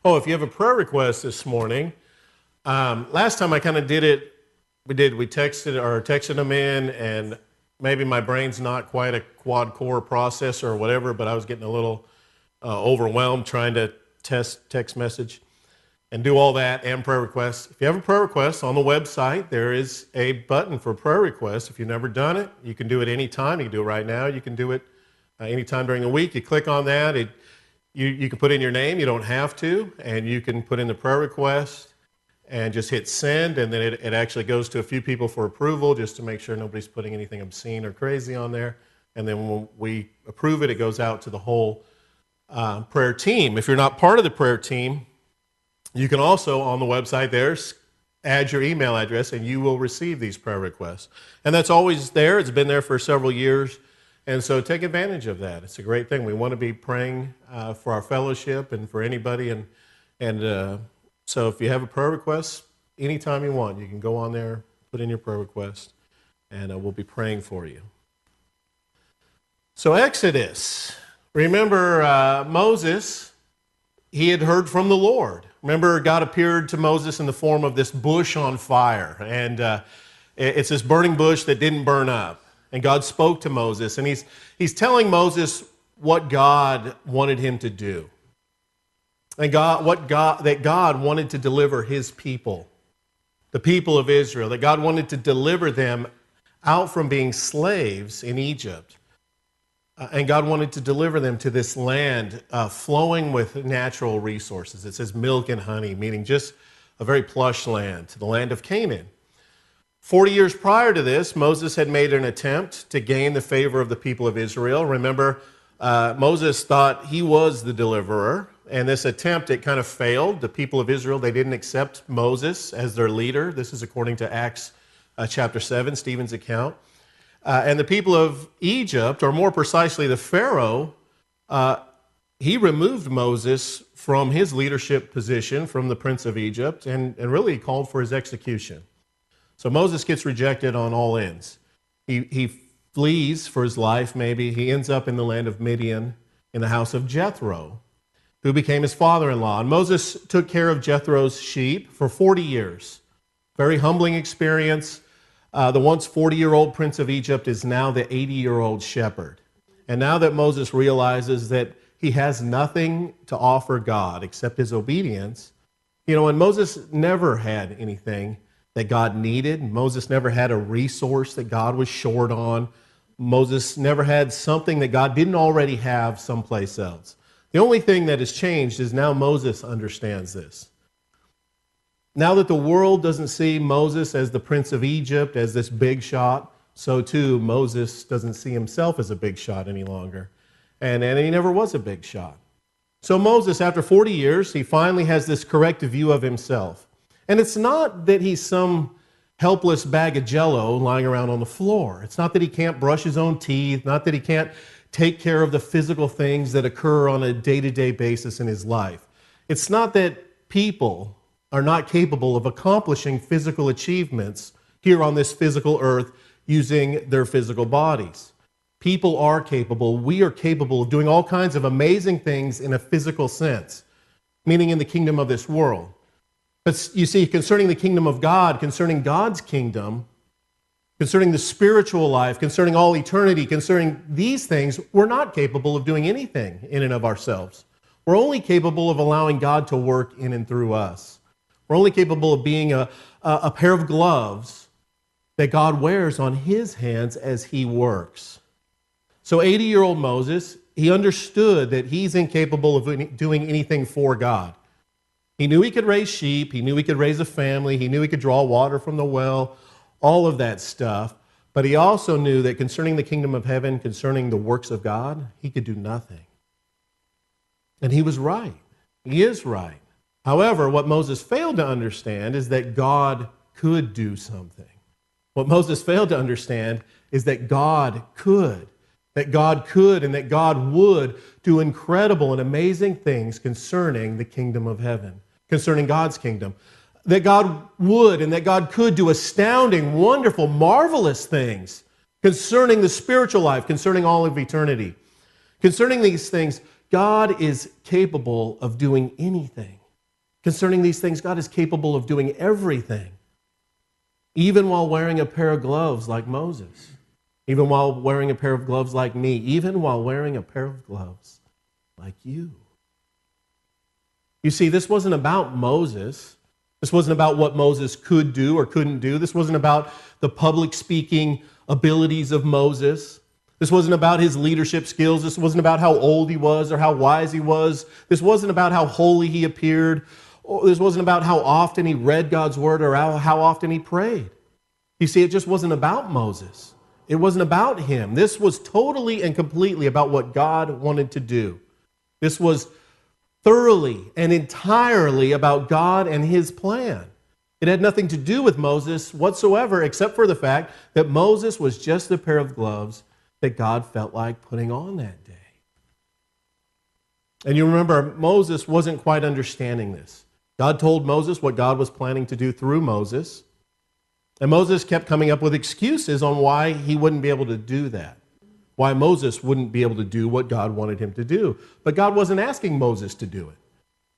Oh, if you have a prayer request this morning, last time I kind of did it, we texted them in, and maybe my brain's not quite a quad core processor or whatever, but I was getting a little overwhelmed trying to text message and do all that and prayer requests. If you have a prayer request on the website, there is a button for prayer requests. If you've never done it, you can do it anytime. You can do it right now. You can do it anytime during the week. You click on that. You can put in your name. You don't have to. And you can put in the prayer request and just hit send. And then it actually goes to a few people for approval just to make sure nobody's putting anything obscene or crazy on there. And then when we approve it, it goes out to the whole prayer team. If you're not part of the prayer team, you can also, on the website there, add your email address and you will receive these prayer requests. And that's always there. It's been there for several years. And so take advantage of that. It's a great thing. We want to be praying for our fellowship and for anybody. And so if you have a prayer request, anytime you want, you can go on there, put in your prayer request, and we'll be praying for you. So Exodus. Remember Moses, he had heard from the Lord. Remember, God appeared to Moses in the form of this bush on fire. And it's this burning bush that didn't burn up. And God spoke to Moses, and he's telling Moses what God wanted him to do. And that God wanted to deliver his people, the people of Israel, that God wanted to deliver them out from being slaves in Egypt. And God wanted to deliver them to this land flowing with natural resources. It says milk and honey, meaning just a very plush land, to the land of Canaan. 40 years prior to this, Moses had made an attempt to gain the favor of the people of Israel. Remember, Moses thought he was the deliverer, and this attempt, it kind of failed. The people of Israel, they didn't accept Moses as their leader. This is according to Acts chapter 7, Stephen's account. And the people of Egypt, or more precisely the Pharaoh, he removed Moses from his leadership position, from the prince of Egypt, and really called for his execution. So Moses gets rejected on all ends. He flees for his life, maybe. He ends up in the land of Midian in the house of Jethro, who became his father-in-law. And Moses took care of Jethro's sheep for 40 years. Very humbling experience. The once 40-year-old prince of Egypt is now the 80-year-old shepherd. And now that Moses realizes that he has nothing to offer God except his obedience, and Moses never had anything that God needed. Moses never had a resource that God was short on. Moses never had something that God didn't already have someplace else. The only thing that has changed is now Moses understands this. Now that the world doesn't see Moses as the prince of Egypt, as this big shot, so too Moses doesn't see himself as a big shot any longer. And he never was a big shot. So Moses, after 40 years, he finally has this correct view of himself. And it's not that he's some helpless bag of Jell-O lying around on the floor. It's not that he can't brush his own teeth, not that he can't take care of the physical things that occur on a day-to-day basis in his life. It's not that people are not capable of accomplishing physical achievements here on this physical earth using their physical bodies. People are capable. We are capable of doing all kinds of amazing things in a physical sense, meaning in the kingdom of this world. But you see, concerning the kingdom of God, concerning God's kingdom, concerning the spiritual life, concerning all eternity, concerning these things, we're not capable of doing anything in and of ourselves. We're only capable of allowing God to work in and through us. We're only capable of being a pair of gloves that God wears on his hands as he works. So 80-year-old Moses, he understood that he's incapable of doing anything for God. He knew he could raise sheep, he knew he could raise a family, he knew he could draw water from the well, all of that stuff. But he also knew that concerning the kingdom of heaven, concerning the works of God, he could do nothing. And he was right. He is right. However, what Moses failed to understand is that God could do something. What Moses failed to understand is that God could and that God would do incredible and amazing things concerning the kingdom of heaven, concerning God's kingdom. That God would and that God could do astounding, wonderful, marvelous things concerning the spiritual life, concerning all of eternity. Concerning these things, God is capable of doing anything. Concerning these things, God is capable of doing everything, even while wearing a pair of gloves like Moses, even while wearing a pair of gloves like me, even while wearing a pair of gloves like you. You see, this wasn't about Moses. This wasn't about what Moses could do or couldn't do. This wasn't about the public speaking abilities of Moses. This wasn't about his leadership skills. This wasn't about how old he was or how wise he was. This wasn't about how holy he appeared. This wasn't about how often he read God's word or how often he prayed. You see, it just wasn't about Moses. It wasn't about him. This was totally and completely about what God wanted to do. This was thoroughly and entirely about God and his plan. It had nothing to do with Moses whatsoever, except for the fact that Moses was just the pair of gloves that God felt like putting on that day. And you remember, Moses wasn't quite understanding this. God told Moses what God was planning to do through Moses, and Moses kept coming up with excuses on why he wouldn't be able to do that, why Moses wouldn't be able to do what God wanted him to do. But God wasn't asking Moses to do it.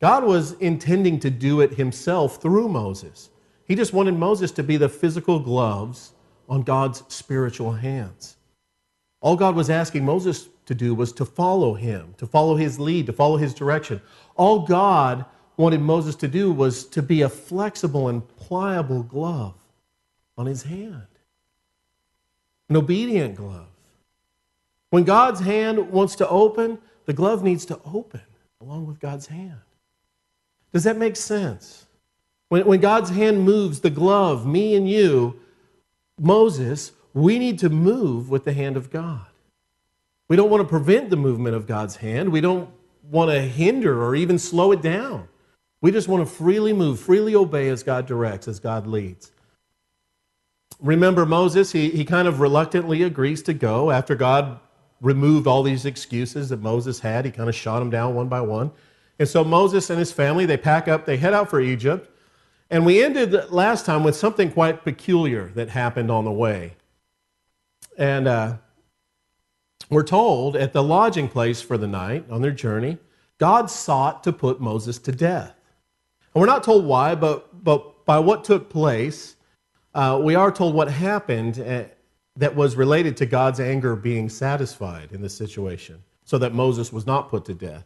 God was intending to do it himself through Moses. He just wanted Moses to be the physical gloves on God's spiritual hands. All God was asking Moses to do was to follow him, to follow his lead, to follow his direction. All God wanted Moses to do was to be a flexible and pliable glove on his hand, an obedient glove. When God's hand wants to open, the glove needs to open along with God's hand. Does that make sense? When God's hand moves, the glove, me and you, Moses, we need to move with the hand of God. We don't want to prevent the movement of God's hand. We don't want to hinder or even slow it down. We just want to freely move, freely obey as God directs, as God leads. Remember Moses, he kind of reluctantly agrees to go after God removed all these excuses that Moses had. He kind of shot them down one by one. And so Moses and his family, they pack up, they head out for Egypt. And we ended last time with something quite peculiar that happened on the way. And we're told at the lodging place for the night on their journey, God sought to put Moses to death. And we're not told why, but by what took place, we are told what happened that was related to God's anger being satisfied in this situation, so that Moses was not put to death.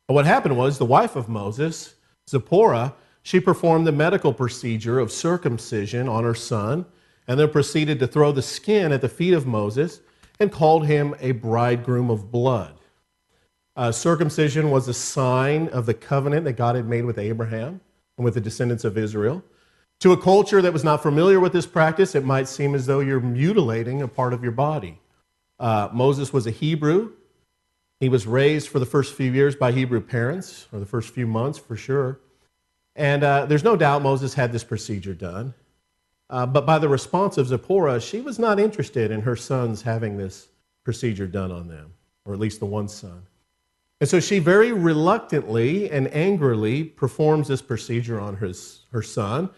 And what happened was the wife of Moses, Zipporah, she performed the medical procedure of circumcision on her son, and then proceeded to throw the skin at the feet of Moses and called him a bridegroom of blood. Circumcision was a sign of the covenant that God had made with Abraham and with the descendants of Israel. To a culture that was not familiar with this practice, it might seem as though you're mutilating a part of your body. Moses was a Hebrew. He was raised for the first few years by Hebrew parents, or the first few months for sure. And there's no doubt Moses had this procedure done. But by the response of Zipporah, she was not interested in her sons having this procedure done on them, or at least the one son. And so she very reluctantly and angrily performs this procedure on her son.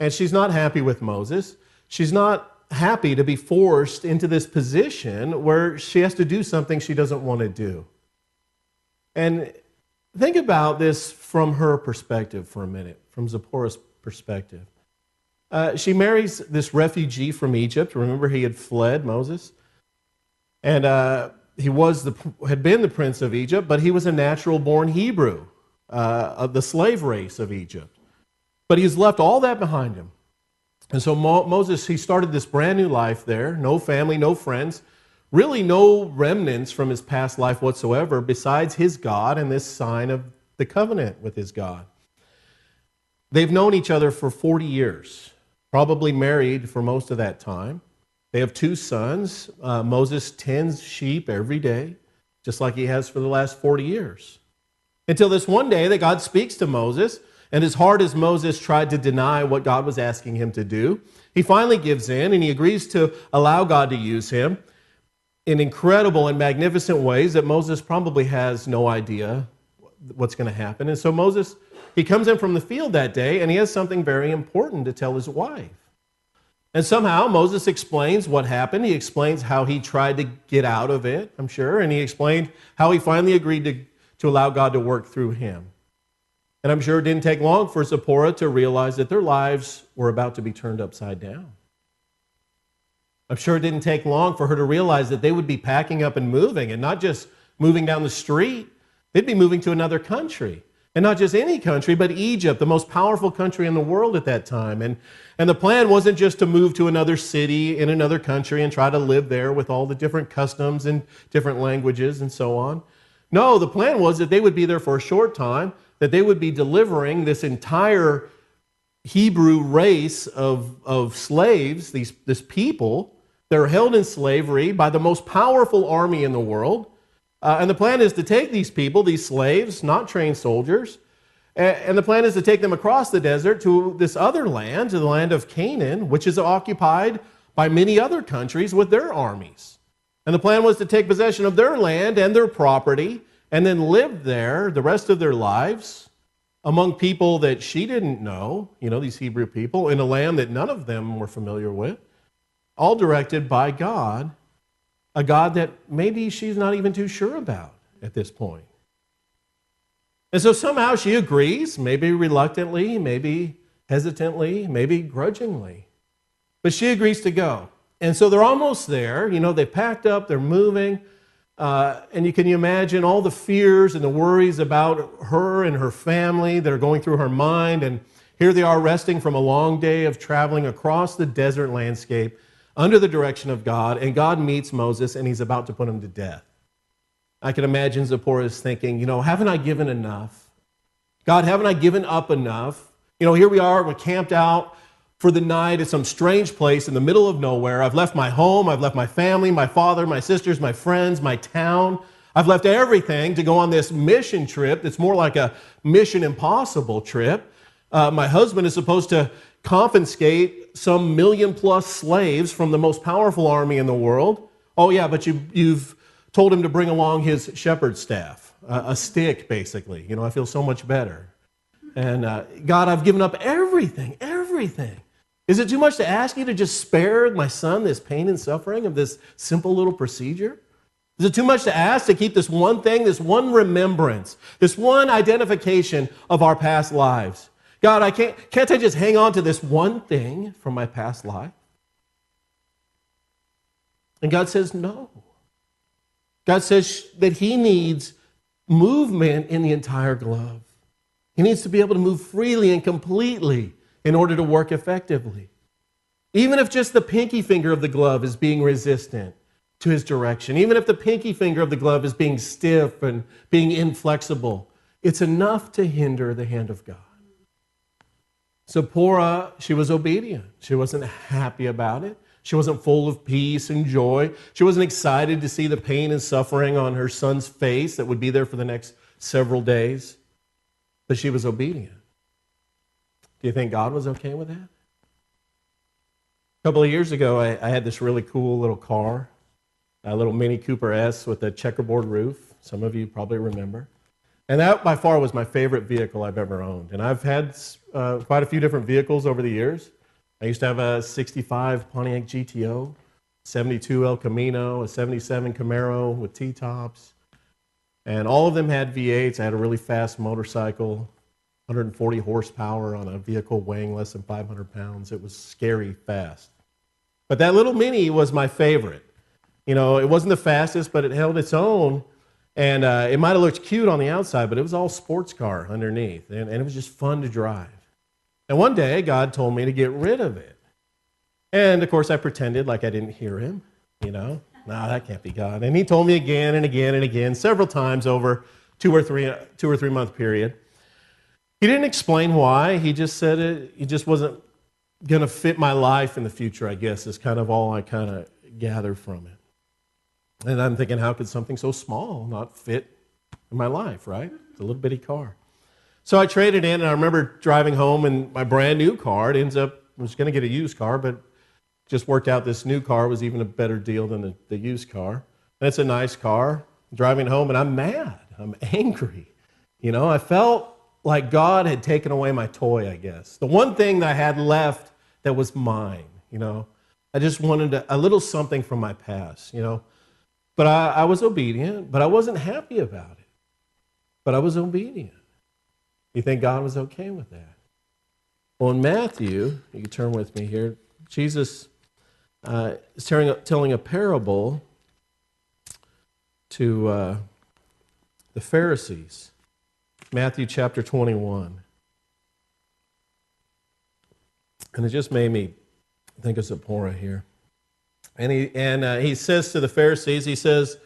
And she's not happy with Moses. She's not happy to be forced into this position where she has to do something she doesn't want to do. And think about this from her perspective for a minute, from Zipporah's perspective. She marries this refugee from Egypt. Remember, he had fled, Moses. And he had been the prince of Egypt, but he was a natural-born Hebrew of the slave race of Egypt. But he's left all that behind him. And so Moses, he started this brand new life there. No family, no friends. Really no remnants from his past life whatsoever besides his God and this sign of the covenant with his God. They've known each other for 40 years, probably married for most of that time. They have 2 sons. Moses tends sheep every day, just like he has for the last 40 years. Until this one day that God speaks to Moses. And as hard as Moses tried to deny what God was asking him to do, he finally gives in and he agrees to allow God to use him in incredible and magnificent ways that Moses probably has no idea what's going to happen. And so Moses, he comes in from the field that day and he has something very important to tell his wife. And somehow Moses explains what happened. He explains how he tried to get out of it, I'm sure, and he explained how he finally agreed to allow God to work through him. And I'm sure it didn't take long for Zipporah to realize that their lives were about to be turned upside down. I'm sure it didn't take long for her to realize that they would be packing up and moving, and not just moving down the street. They'd be moving to another country. And not just any country, but Egypt, the most powerful country in the world at that time. And the plan wasn't just to move to another city in another country and try to live there with all the different customs and different languages and so on. No, the plan was that they would be there for a short time, that they would be delivering this entire Hebrew race of slaves, this people. They're held in slavery by the most powerful army in the world. And the plan is to take these people, these slaves, not trained soldiers, and the plan is to take them across the desert to this other land, to the land of Canaan, which is occupied by many other countries with their armies. And the plan was to take possession of their land and their property and then live there the rest of their lives among people that she didn't know, these Hebrew people, in a land that none of them were familiar with, all directed by God. A God that maybe she's not even too sure about at this point. And so somehow she agrees, maybe reluctantly, maybe hesitantly, maybe grudgingly. But she agrees to go. And so they're almost there. They packed up, they're moving. And you can imagine all the fears and the worries about her and her family that are going through her mind. And here they are resting from a long day of traveling across the desert landscape under the direction of God, and God meets Moses, and he's about to put him to death. I can imagine Zipporah is thinking, haven't I given enough? God, haven't I given up enough? Here we are, we're camped out for the night at some strange place in the middle of nowhere. I've left my home, I've left my family, my father, my sisters, my friends, my town. I've left everything to go on this mission trip that's more like a Mission Impossible trip. My husband is supposed to confiscate some 1 million+ slaves from the most powerful army in the world. Oh yeah, but you've told him to bring along his shepherd's staff, a stick basically. I feel so much better. And God, I've given up everything. Is it too much to ask you to just spare my son this pain and suffering of this simple little procedure? Is it too much to ask to keep this one thing, this one remembrance, this one identification of our past lives? God, can't I just hang on to this one thing from my past life? And God says no. God says that he needs movement in the entire glove. He needs to be able to move freely and completely in order to work effectively. Even if just the pinky finger of the glove is being resistant to his direction, even if the pinky finger of the glove is being stiff and being inflexible, it's enough to hinder the hand of God. Zipporah, she was obedient. She wasn't happy about it. She wasn't full of peace and joy. She wasn't excited to see the pain and suffering on her son's face that would be there for the next several days. But she was obedient. Do you think God was okay with that? A couple of years ago, I had this really cool little car, a little Mini Cooper S with a checkerboard roof. Some of you probably remember. And that, by far, was my favorite vehicle I've ever owned. And I've had quite a few different vehicles over the years. I used to have a 65 Pontiac GTO, 72 El Camino, a 77 Camaro with T-tops. And all of them had V8s. I had a really fast motorcycle, 140 horsepower on a vehicle weighing less than 500 pounds. It was scary fast. But that little Mini was my favorite. It wasn't the fastest, but it held its own. And it might have looked cute on the outside, but it was all sports car underneath. And it was just fun to drive. And one day, God told me to get rid of it. And, of course, I pretended like I didn't hear him. No, that can't be God. And he told me again and again and again, several times over two or three month period. He didn't explain why. He just said it just wasn't going to fit my life in the future, I guess, is kind of all I kind of gathered from it. And I'm thinking, how could something so small not fit in my life, right? It's a little bitty car. So I traded in, and I remember driving home in my brand new car. I was going to get a used car, but just worked out this new car was even a better deal than the used car. And it's a nice car. Driving home, and I'm mad. I'm angry. I felt like God had taken away my toy, I guess. The one thing that I had left that was mine, I just wanted a little something from my past, But I was obedient, but I wasn't happy about it. But I was obedient. You think God was okay with that? Well, in Matthew, you can turn with me here, Jesus is telling a parable to the Pharisees. Matthew chapter 21. And it just made me think of Zipporah here. And he says to the Pharisees, he says,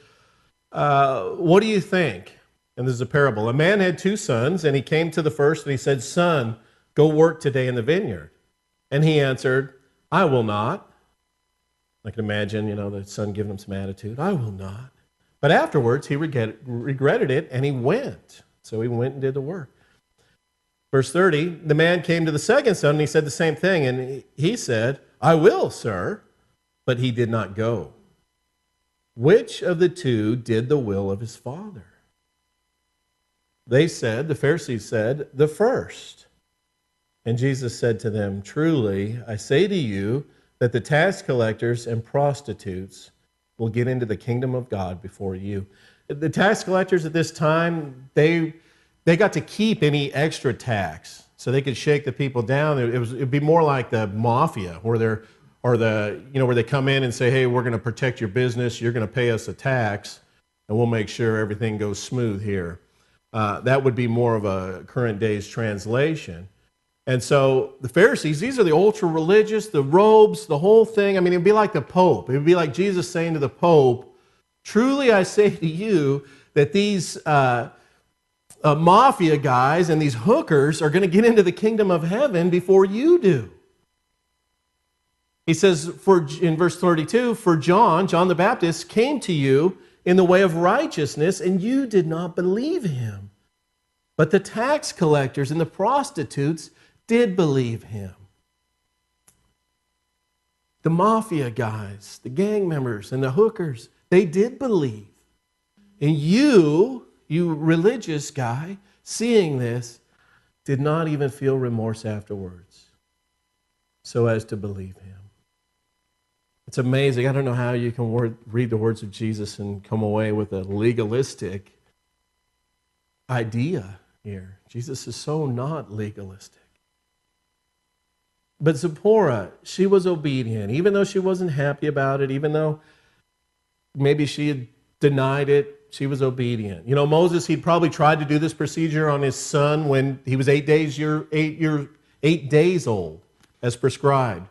what do you think? And this is a parable. A man had 2 sons, and he came to the first, and he said, Son, go work today in the vineyard. And he answered, I will not. I can imagine, the son giving him some attitude. I will not. But afterwards, he regretted it, and he went. So he went and did the work. Verse 30, the man came to the second son, and he said the same thing. And he said, I will, sir. But he did not go. Which of the 2 did the will of his father? They said, the Pharisees said, the first. And Jesus said to them, truly, I say to you that the tax collectors and prostitutes will get into the kingdom of God before you. The tax collectors at this time, they got to keep any extra tax, so they could shake the people down. It'd be more like the mafia, where they come in and say, hey, we're going to protect your business, you're going to pay us a tax, and we'll make sure everything goes smooth here. That would be more of a current day's translation. And so the Pharisees, these are the ultra-religious, the robes, the whole thing. I mean, it would be like the Pope. It would be like Jesus saying to the Pope, truly I say to you that these mafia guys and these hookers are going to get into the kingdom of heaven before you do. He says in verse 32, for John the Baptist, came to you in the way of righteousness, and you did not believe him. But the tax collectors and the prostitutes did believe him. The mafia guys, the gang members, and the hookers, they did believe. And you religious guy, seeing this, did not even feel remorse afterwards, so as to believe him. It's amazing. I don't know how you can read the words of Jesus and come away with a legalistic idea here. Jesus is so not legalistic. But Zipporah, she was obedient, even though she wasn't happy about it, even though maybe she had denied it, she was obedient. Moses, he'd probably tried to do this procedure on his son when he was 8 days old, as prescribed.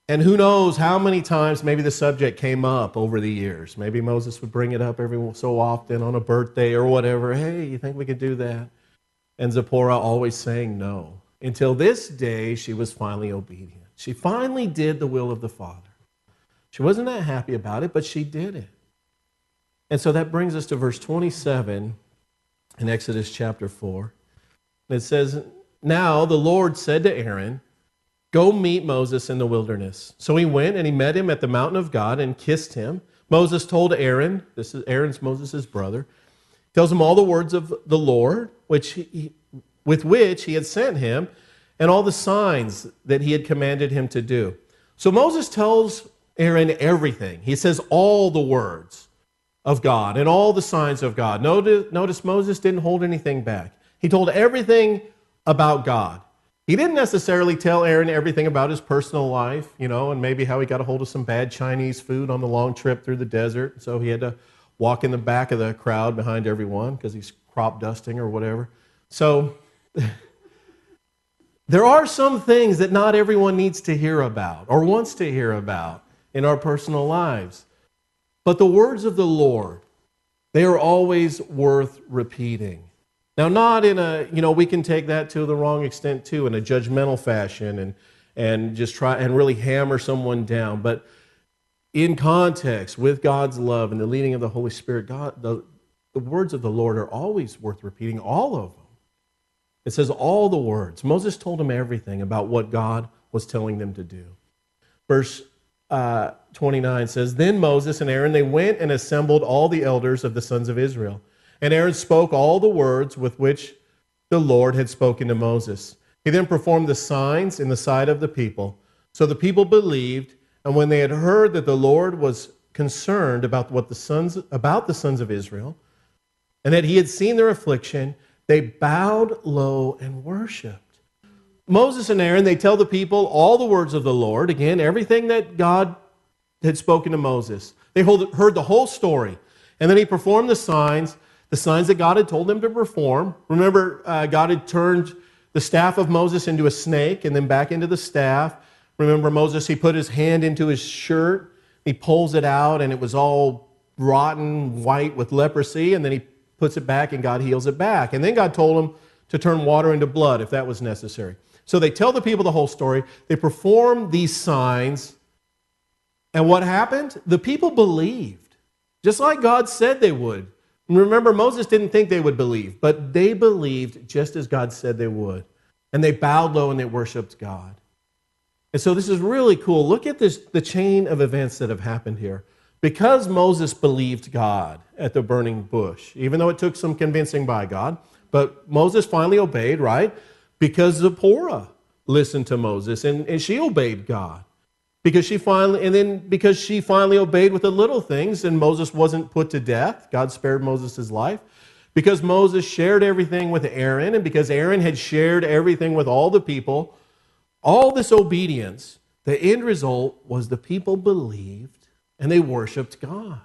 And who knows how many times maybe the subject came up over the years. Maybe Moses would bring it up every so often on a birthday or whatever. Hey, you think we could do that? And Zipporah always saying no. Until this day, she was finally obedient. She finally did the will of the Father. She wasn't that happy about it, but she did it. And so that brings us to verse 27 in Exodus chapter 4. And it says, now the Lord said to Aaron, go meet Moses in the wilderness. So he went and he met him at the mountain of God and kissed him. Moses told Aaron, this is Aaron's Moses' brother, tells him all the words of the Lord, with which he had sent him, and all the signs that he had commanded him to do. So Moses tells Aaron everything. He says all the words of God and all the signs of God. Notice Moses didn't hold anything back. He told everything about God. He didn't necessarily tell Aaron everything about his personal life, and maybe how he got a hold of some bad Chinese food on the long trip through the desert. So he had to walk in the back of the crowd behind everyone because he's crop dusting or whatever. So there are some things that not everyone needs to hear about or wants to hear about in our personal lives. But the words of the Lord, they are always worth repeating. Now, not in a, we can take that to the wrong extent too, in a judgmental fashion and just try and really hammer someone down. But in context, with God's love and the leading of the Holy Spirit, the words of the Lord are always worth repeating, all of them. It says all the words. Moses told them everything about what God was telling them to do. Verse 29 says, then Moses and Aaron, they went and assembled all the elders of the sons of Israel. And Aaron spoke all the words with which the Lord had spoken to Moses. He then performed the signs in the sight of the people. So the people believed, and when they had heard that the Lord was concerned about the sons of Israel, and that he had seen their affliction, They bowed low and worshiped. Moses and Aaron, they tell the people all the words of the Lord. Again, everything that God had spoken to Moses. They heard the whole story. And then he performed the signs that God had told him to perform. Remember, God had turned the staff of Moses into a snake and then back into the staff. Remember Moses, he put his hand into his shirt. He pulls it out and it was all rotten white with leprosy. And then he puts it back and God heals it back. And then God told him to turn water into blood if that was necessary. So they tell the people the whole story. They perform these signs. And what happened? The people believed, just like God said they would. Remember, Moses didn't think they would believe, but they believed just as God said they would. And they bowed low and they worshiped God. And so this is really cool. Look at this, the chain of events that have happened here. Because Moses believed God at the burning bush, even though it took some convincing by God, but Moses finally obeyed, right? Because Zipporah listened to Moses and she obeyed God. Because she finally obeyed with the little things and Moses wasn't put to death. God spared Moses' life. Because Moses shared everything with Aaron and because Aaron had shared everything with all the people, all this obedience, the end result was the people believed and they worshiped God.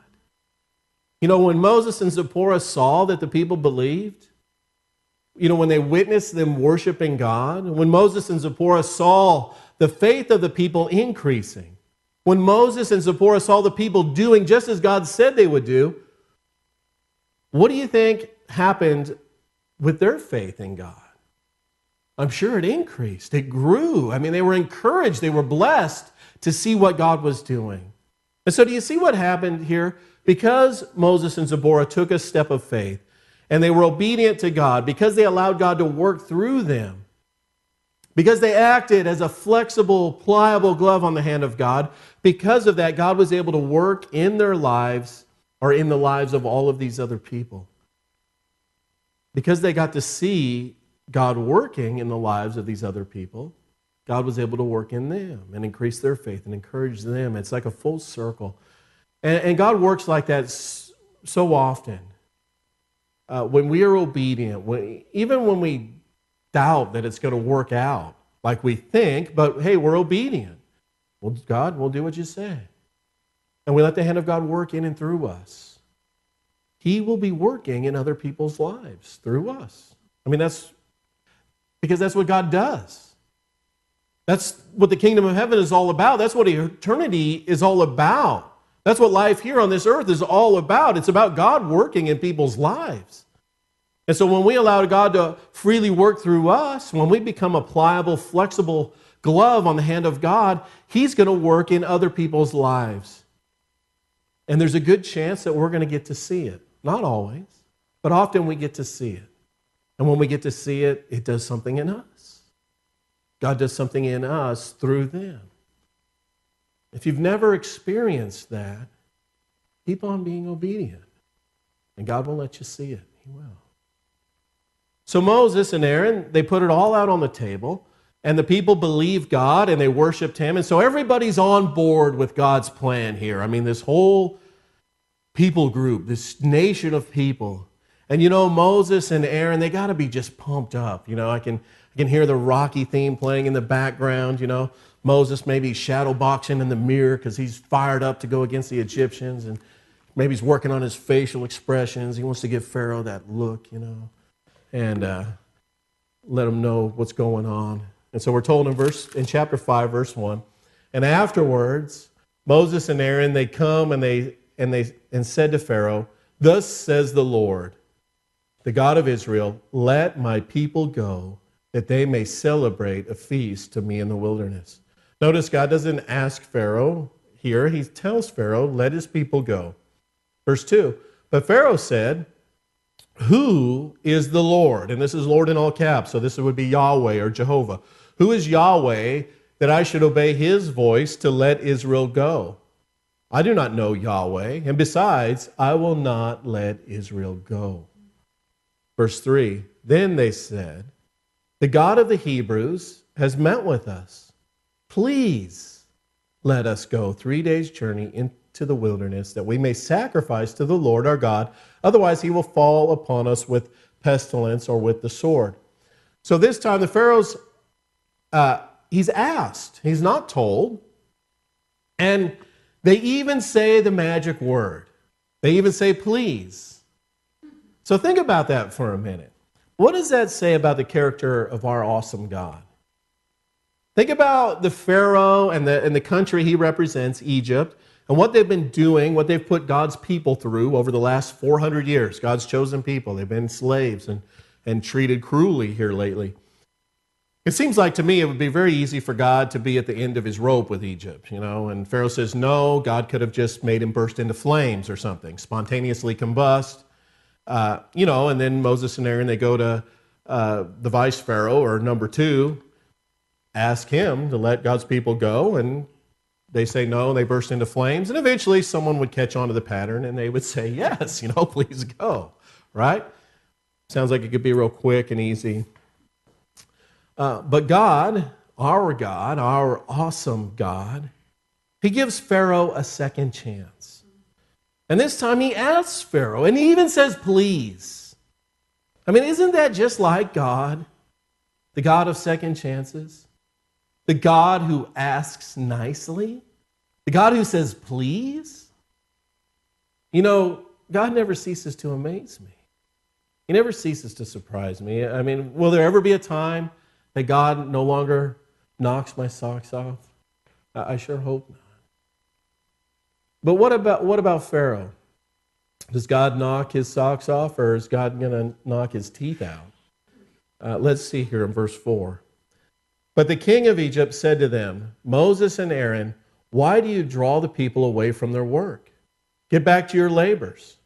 You know, when Moses and Zipporah saw that the people believed, you know, when they witnessed them worshiping God, when Moses and Zipporah saw the faith of the people increasing, when Moses and Zipporah saw the people doing just as God said they would do, what do you think happened with their faith in God? I'm sure it increased. It grew. I mean, they were encouraged. They were blessed to see what God was doing. And so do you see what happened here? Because Moses and Zipporah took a step of faith and they were obedient to God, because they allowed God to work through them, because they acted as a flexible, pliable glove on the hand of God, because of that, God was able to work in their lives or in the lives of all of these other people. Because they got to see God working in the lives of these other people, God was able to work in them and increase their faith and encourage them. It's like a full circle. And God works like that so often. When we are obedient, even when we doubt that it's going to work out like we think, but hey, we're obedient. Well, God, we'll do what you say. And we let the hand of God work in and through us. He will be working in other people's lives through us. I mean, that's because that's what God does. That's what the kingdom of heaven is all about. That's what eternity is all about. That's what life here on this earth is all about. It's about God working in people's lives. And so when we allow God to freely work through us, when we become a pliable, flexible glove on the hand of God, He's going to work in other people's lives. And there's a good chance that we're going to get to see it. Not always, but often we get to see it. And when we get to see it, it does something in us. God does something in us through them. If you've never experienced that, keep on being obedient. And God will let you see it. He will. So Moses and Aaron, they put it all out on the table, and the people believed God and they worshiped Him. And so everybody's on board with God's plan here. I mean, this whole people group, this nation of people. And you know, Moses and Aaron, they got to be just pumped up. You know, I can hear the Rocky theme playing in the background, you know. Moses maybe shadow boxing in the mirror because he's fired up to go against the Egyptians, and maybe he's working on his facial expressions. He wants to give Pharaoh that look, you know, and let him know what's going on. And so we're told in chapter 5, verse 1, and afterwards Moses and Aaron, they come and said to Pharaoh, "Thus says the Lord, the God of Israel, let my people go, that they may celebrate a feast to me in the wilderness." Notice God doesn't ask Pharaoh here. He tells Pharaoh, let his people go. Verse 2, but Pharaoh said, "Who is the Lord?" And this is Lord in all caps, so this would be Yahweh or Jehovah. "Who is Yahweh that I should obey His voice to let Israel go? I do not know Yahweh, and besides, I will not let Israel go." Verse 3, then they said, "The God of the Hebrews has met with us. Please let us go 3 days' journey into the wilderness, that we may sacrifice to the Lord our God. Otherwise, He will fall upon us with pestilence or with the sword. So this time the Pharaoh's, he's asked, he's not told. And they even say the magic word. They even say, please. So think about that for a minute. What does that say about the character of our awesome God? Think about the Pharaoh and the country he represents, Egypt, and what they've been doing, what they've put God's people through over the last 400 years, God's chosen people. They've been slaves and treated cruelly here lately. It seems like to me it would be very easy for God to be at the end of his rope with Egypt, and Pharaoh says no. God could have just made him burst into flames or something, spontaneously combust, and then Moses and Aaron, they go to the vice Pharaoh, or number 2, ask him to let God's people go, and they say no, and they burst into flames, and eventually someone would catch on to the pattern, and they would say, yes, please go, right? Sounds like it could be real quick and easy. But God, our awesome God, he gives Pharaoh a second chance. And this time he asks Pharaoh, and he even says, please. I mean, isn't that just like God, the God of second chances? The God who asks nicely? The God who says, please? God never ceases to amaze me. He never ceases to surprise me. I mean, will there ever be a time that God no longer knocks my socks off? I sure hope not. But what about Pharaoh? Does God knock his socks off, or is God going to knock his teeth out? Let's see here in verse 4. But the king of Egypt said to them, Moses and Aaron, why do you draw the people away from their work? Get back to your labors.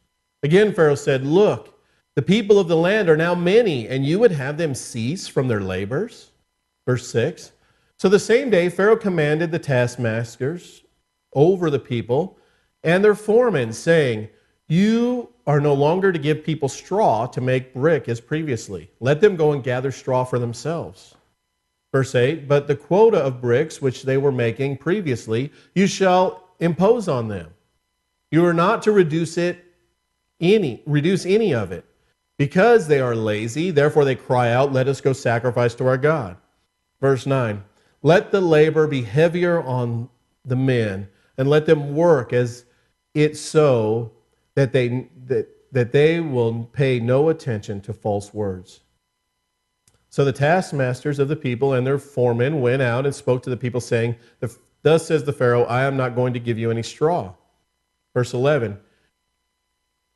Again, Pharaoh said, look, the people of the land are now many, and you would have them cease from their labors? Verse 6. So the same day Pharaoh commanded the taskmasters over the people and their foremen, saying, you are no longer to give people straw to make brick as previously. Let them go and gather straw for themselves. Verse 8, but the quota of bricks which they were making previously, you shall impose on them. You are not to reduce any of it. Because they are lazy, therefore they cry out, let us go sacrifice to our God. Verse 9, let the labor be heavier on the men, and let them work as it so that they will pay no attention to false words. So the taskmasters of the people and their foremen went out and spoke to the people, saying, thus says the Pharaoh, I am not going to give you any straw. Verse 11,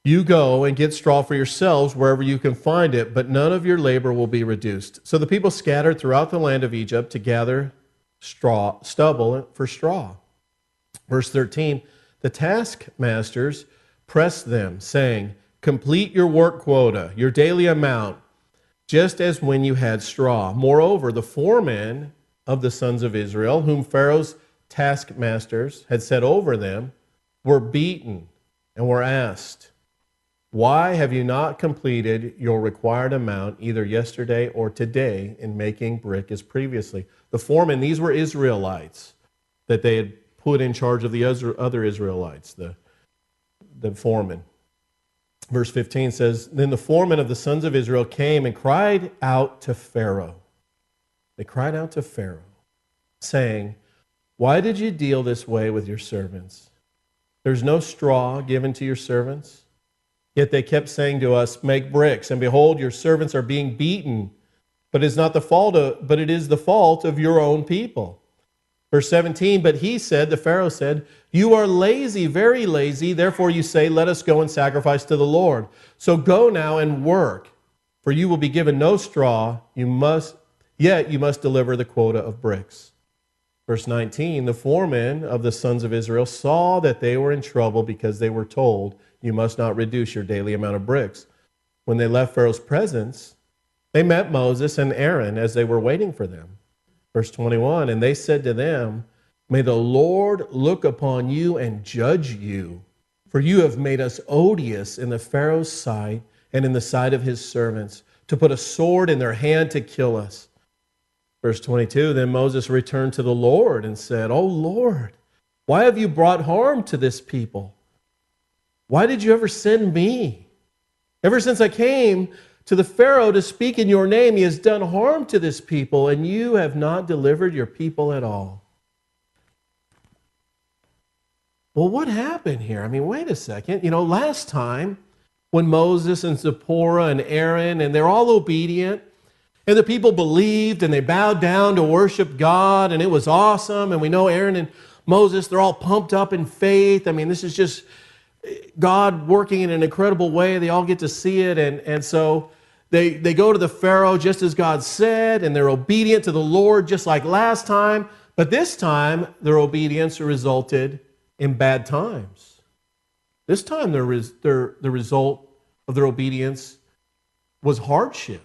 you go and get straw for yourselves wherever you can find it, but none of your labor will be reduced. So the people scattered throughout the land of Egypt to gather stubble for straw. Verse 13, the taskmasters pressed them, saying, complete your work quota, your daily amount, just as when you had straw. Moreover, the foremen of the sons of Israel, whom Pharaoh's taskmasters had set over them, were beaten and were asked, why have you not completed your required amount either yesterday or today in making brick as previously? The foremen, these were Israelites that they had put in charge of the other Israelites, the foremen. Verse 15 says, then the foremen of the sons of Israel came and cried out to Pharaoh. They cried out to Pharaoh, saying, why did you deal this way with your servants? There's no straw given to your servants. Yet they kept saying to us, make bricks, and behold, your servants are being beaten. But it is the fault of your own people. Verse 17, but the Pharaoh said, you are lazy, very lazy, therefore you say, let us go and sacrifice to the Lord. So go now and work, for you will be given no straw, yet you must deliver the quota of bricks. Verse 19, the foremen of the sons of Israel saw that they were in trouble because they were told, you must not reduce your daily amount of bricks. When they left Pharaoh's presence, they met Moses and Aaron as they were waiting for them. Verse 21, and they said to them, may the Lord look upon you and judge you, for you have made us odious in the Pharaoh's sight and in the sight of his servants, to put a sword in their hand to kill us. Verse 22, then Moses returned to the Lord and said, O Lord, why have you brought harm to this people? Why did you ever send me? Ever since I came to the Pharaoh to speak in your name. He has done harm to this people, and you have not delivered your people at all. Well, what happened here? I mean, wait a second. Last time when Moses and Zipporah and Aaron, and they're all obedient, and the people believed and they bowed down to worship God, and it was awesome. And we know Aaron and Moses, they're all pumped up in faith. I mean, this is just God working in an incredible way. They all get to see it. And so they go to the Pharaoh just as God said, and they're obedient to the Lord just like last time. But this time, their obedience resulted in bad times. This time, the result of their obedience was hardship.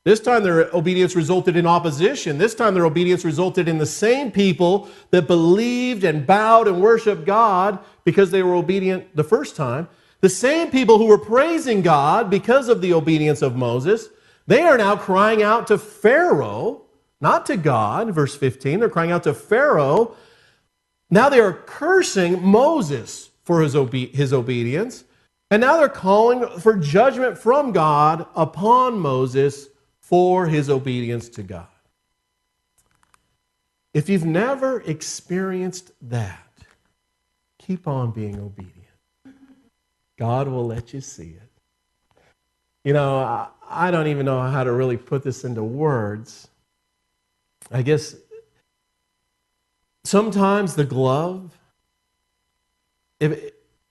This time their obedience resulted in opposition. This time their obedience resulted in the same people that believed and bowed and worshiped God because they were obedient the first time. The same people who were praising God because of the obedience of Moses, they are now crying out to Pharaoh, not to God. Verse 15, they're crying out to Pharaoh. Now they are cursing Moses for his obedience. And now they're calling for judgment from God upon Moses for his obedience to God. If you've never experienced that, keep on being obedient. God will let you see it. I don't even know how to really put this into words. I guess sometimes the glove,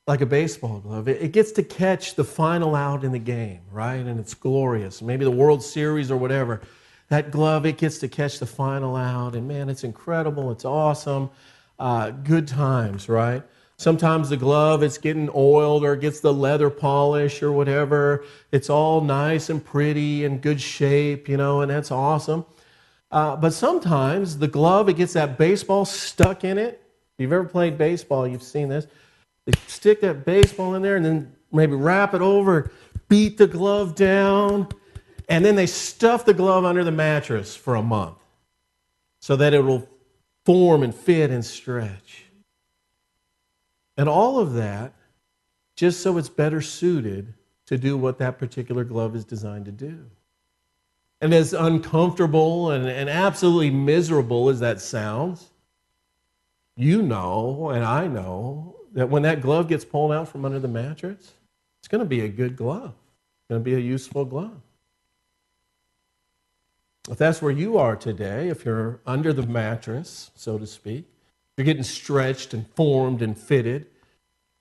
like a baseball glove, it gets to catch the final out in the game, right? And it's glorious. Maybe the World Series or whatever. That glove, it gets to catch the final out. And man, it's incredible. It's awesome. Good times, right? Sometimes the glove, it's getting oiled or it gets the leather polish or whatever. It's all nice and pretty and good shape, and that's awesome. But sometimes the glove, it gets that baseball stuck in it. If you've ever played baseball, you've seen this. They stick that baseball in there and then maybe wrap it over, beat the glove down, and then they stuff the glove under the mattress for a month so that it will form and fit and stretch. And all of that just so it's better suited to do what that particular glove is designed to do. And as uncomfortable and absolutely miserable as that sounds, you know and I know that when that glove gets pulled out from under the mattress, it's going to be a good glove. It's going to be a useful glove. If that's where you are today, if you're under the mattress, so to speak, you're getting stretched and formed and fitted,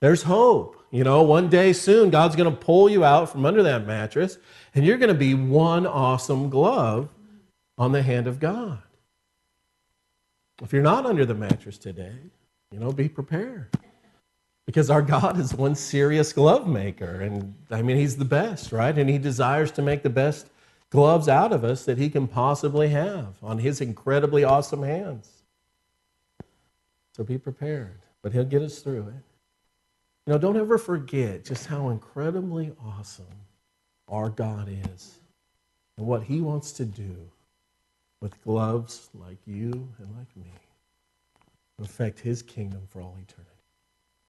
there's hope. One day soon, God's going to pull you out from under that mattress, and you're going to be one awesome glove on the hand of God. If you're not under the mattress today, be prepared. Because our God is one serious glove maker. And he's the best, right? And he desires to make the best gloves out of us that he can possibly have on his incredibly awesome hands. So be prepared. But he'll get us through it. Don't ever forget just how incredibly awesome our God is and what he wants to do with gloves like you and like me to affect his kingdom for all eternity.